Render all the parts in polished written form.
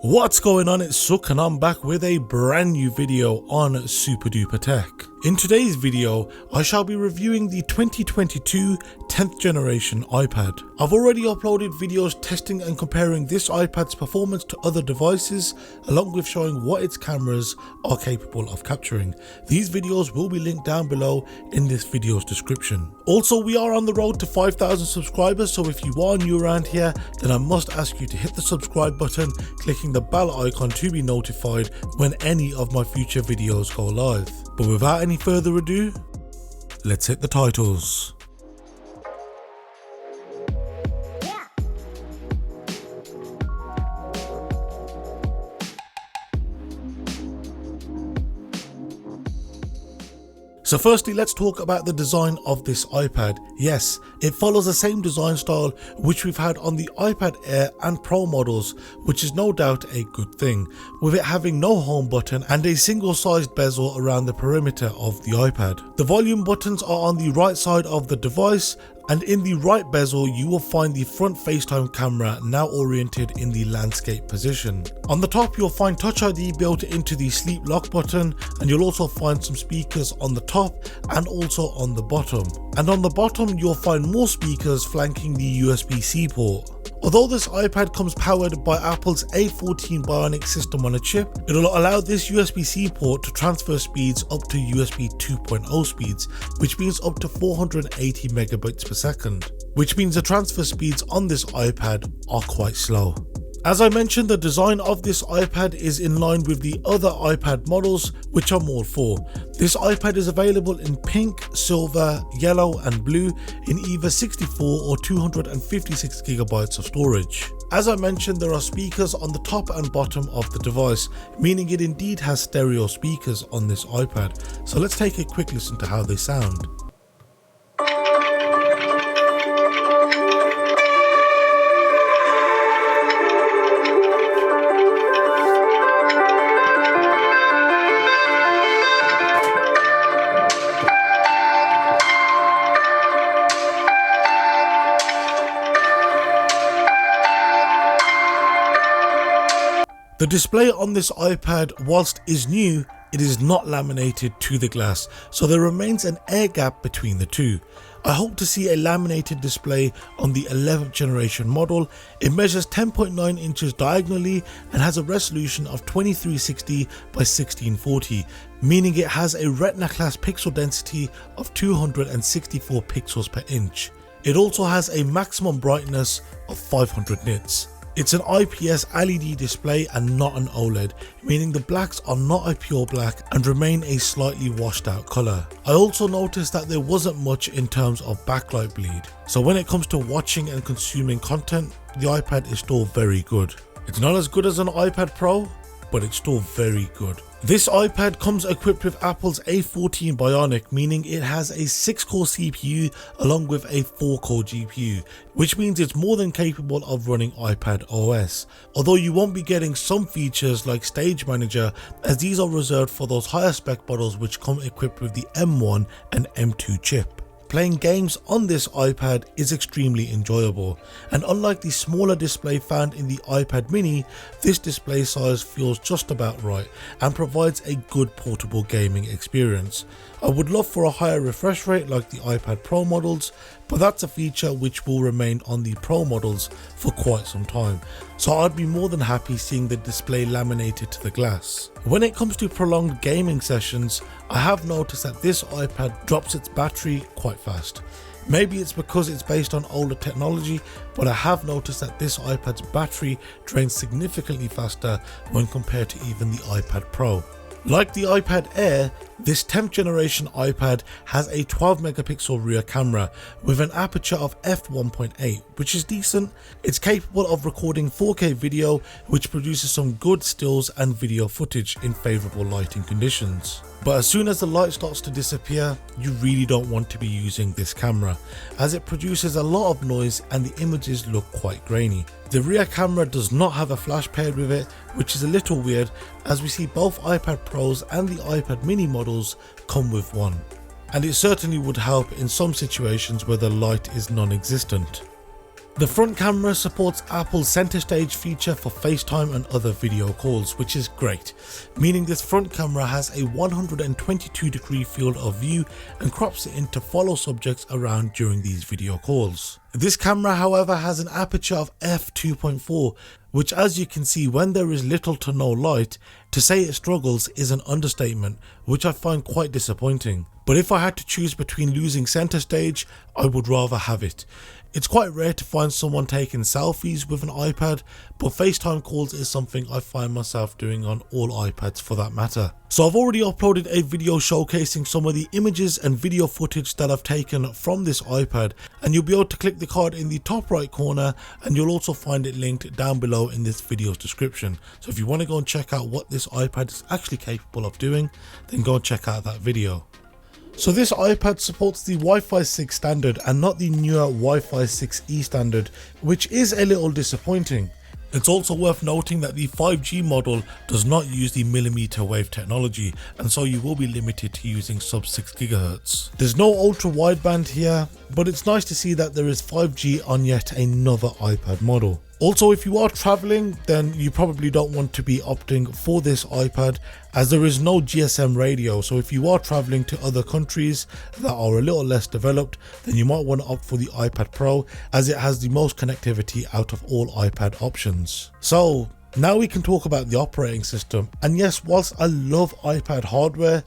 What's going on, it's Suk and I'm back with a brand new video on Super Duper Tech. In today's video, I shall be reviewing the 2022 10th generation iPad. I've already uploaded videos testing and comparing this iPad's performance to other devices, along with showing what its cameras are capable of capturing. These videos will be linked down below in this video's description. Also, we are on the road to 5,000 subscribers, so if you are new around here, then I must ask you to hit the subscribe button, clicking the bell icon to be notified when any of my future videos go live. But without any further ado, let's hit the titles. So firstly, let's talk about the design of this iPad. Yes, it follows the same design style which we've had on the iPad Air and Pro models, which is no doubt a good thing, with it having no home button and a single-sized bezel around the perimeter of the iPad. The volume buttons are on the right side of the device, and in the right bezel you will find the front FaceTime camera, now oriented in the landscape position. On the top you'll find Touch ID built into the sleep lock button, and you'll also find some speakers on the top and also on the bottom. And on the bottom you'll find more speakers flanking the USB-C port. Although this iPad comes powered by Apple's A14 Bionic system on a chip, it'll allow this USB-C port to transfer speeds up to USB 2.0 speeds, which means up to 480 megabits per second, which means the transfer speeds on this iPad are quite slow. As I mentioned, the design of this iPad is in line with the other iPad models, which I'm all for. This iPad is available in pink, silver, yellow and blue in either 64 or 256 gigabytes of storage. As I mentioned, there are speakers on the top and bottom of the device, meaning it indeed has stereo speakers on this iPad. So let's take a quick listen to how they sound. The display on this iPad, whilst is new, it is not laminated to the glass, so there remains an air gap between the two. I hope to see a laminated display on the 11th generation model. It measures 10.9 inches diagonally and has a resolution of 2360 by 1640, meaning it has a Retina class pixel density of 264 pixels per inch. It also has a maximum brightness of 500 nits. It's an IPS LED display and not an OLED, meaning the blacks are not a pure black and remain a slightly washed out colour. I also noticed that there wasn't much in terms of backlight bleed, so when it comes to watching and consuming content, the iPad is still very good. It's not as good as an iPad Pro, but it's still very good. This iPad comes equipped with Apple's A14 Bionic, meaning it has a 6-core CPU along with a 4-core GPU, which means it's more than capable of running iPad OS, although you won't be getting some features like Stage Manager, as these are reserved for those higher spec models which come equipped with the M1 and M2 chip. Playing games on this iPad is extremely enjoyable, and unlike the smaller display found in the iPad mini, this display size feels just about right and provides a good portable gaming experience. I would love for a higher refresh rate like the iPad Pro models, but that's a feature which will remain on the Pro models for quite some time, so I'd be more than happy seeing the display laminated to the glass. When it comes to prolonged gaming sessions, I have noticed that this iPad drops its battery quite fast. Maybe it's because it's based on older technology, but I have noticed that this iPad's battery drains significantly faster when compared to even the iPad Pro. Like the iPad Air, this 10th generation iPad has a 12 megapixel rear camera with an aperture of f1.8, which is decent. It's capable of recording 4K video, which produces some good stills and video footage in favourable lighting conditions. But as soon as the light starts to disappear, you really don't want to be using this camera, as it produces a lot of noise and the images look quite grainy. The rear camera does not have a flash paired with it, which is a little weird, as we see both iPad Pros and the iPad mini models come with one. And it certainly would help in some situations where the light is non-existent. The front camera supports Apple's center stage feature for FaceTime and other video calls, which is great, meaning this front camera has a 122-degree field of view and crops it in to follow subjects around during these video calls. This camera, however, has an aperture of f2.4, which, as you can see, when there is little to no light, to say it struggles is an understatement, which I find quite disappointing. But if I had to choose between losing center stage, I would rather have it. It's quite rare to find someone taking selfies with an iPad, but FaceTime calls is something I find myself doing on all iPads for that matter. So I've already uploaded a video showcasing some of the images and video footage that I've taken from this iPad, and you'll be able to click the card in the top right corner, and you'll also find it linked down below in this video's description. So if you want to go and check out what this iPad is actually capable of doing, then go and check out that video. So this iPad supports the Wi-Fi 6 standard and not the newer Wi-Fi 6E standard, which is a little disappointing. It's also worth noting that the 5G model does not use the millimeter wave technology, and so you will be limited to using sub 6 GHz. There's no ultra wideband here, but it's nice to see that there is 5G on yet another iPad model. Also, if you are traveling, then you probably don't want to be opting for this iPad, as there is no GSM radio. So if you are traveling to other countries that are a little less developed, then you might want to opt for the iPad Pro, as it has the most connectivity out of all iPad options. So now we can talk about the operating system. And yes, whilst I love iPad hardware,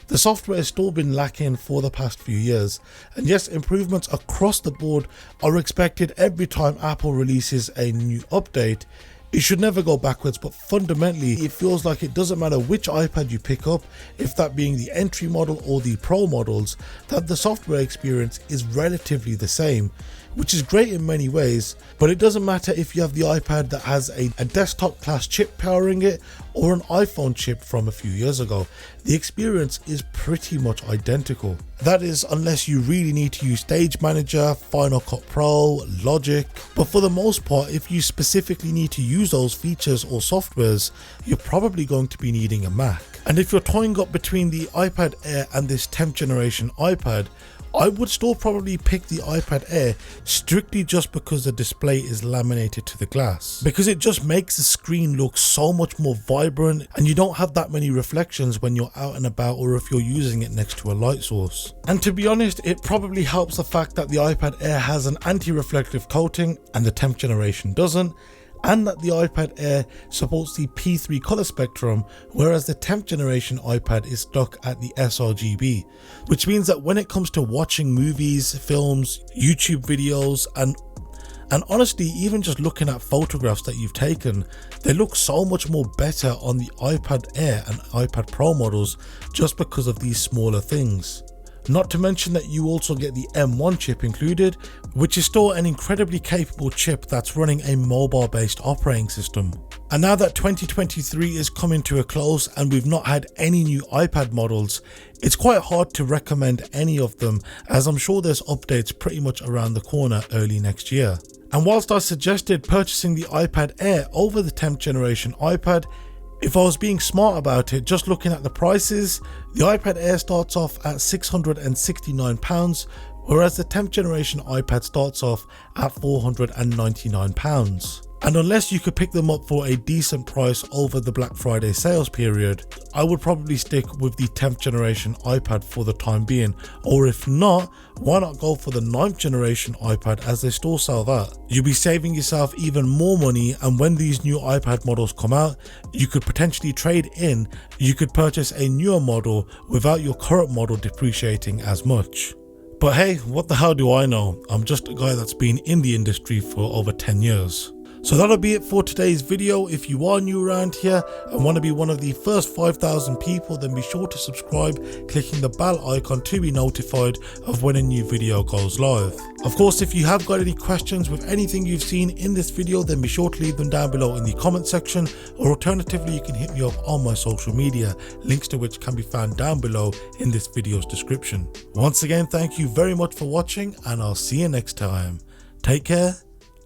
the software has still been lacking for the past few years, and yes, improvements across the board are expected every time Apple releases a new update. It should never go backwards, but fundamentally it feels like it doesn't matter which iPad you pick up, if that being the entry model or the Pro models, that the software experience is relatively the same, which is great in many ways. But it doesn't matter if you have the iPad that has a desktop class chip powering it or an iPhone chip from a few years ago, the experience is pretty much identical. That is, unless you really need to use Stage Manager, Final Cut Pro, Logic, but for the most part, if you specifically need to use those features or softwares, you're probably going to be needing a Mac. And if you're toying up between the iPad Air and this 10th generation iPad, I would still probably pick the iPad Air strictly just because the display is laminated to the glass, because it just makes the screen look so much more vibrant and you don't have that many reflections when you're out and about or if you're using it next to a light source. And to be honest, it probably helps the fact that the iPad Air has an anti-reflective coating and the 10th generation doesn't, and that the iPad Air supports the P3 color spectrum, whereas the 10th generation iPad is stuck at the sRGB, which means that when it comes to watching movies, films, YouTube videos, and honestly even just looking at photographs that you've taken, they look so much more better on the iPad Air and iPad Pro models just because of these smaller things. Not to mention that you also get the M1 chip included, which is still an incredibly capable chip that's running a mobile based operating system. And now that 2023 is coming to a close and we've not had any new iPad models, it's quite hard to recommend any of them, as I'm sure there's updates pretty much around the corner early next year. And whilst I suggested purchasing the iPad Air over the 10th generation iPad, if I was being smart about it, just looking at the prices, the iPad Air starts off at £669, whereas the 10th generation iPad starts off at £499. And unless you could pick them up for a decent price over the Black Friday sales period, I would probably stick with the 10th generation iPad for the time being. Or if not, why not go for the 9th generation iPad, as they still sell that. You'll be saving yourself even more money, and when these new iPad models come out, you could potentially trade in. You could purchase a newer model without your current model depreciating as much. But hey, what the hell do I know? I'm just a guy that's been in the industry for over 10 years. So that'll be it for today's video. If you are new around here and want to be one of the first 5,000 people, then be sure to subscribe, clicking the bell icon to be notified of when a new video goes live. Of course, if you have got any questions with anything you've seen in this video, then be sure to leave them down below in the comment section, or alternatively you can hit me up on my social media, links to which can be found down below in this video's description. Once again, thank you very much for watching, and I'll see you next time. Take care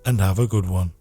and have a good one.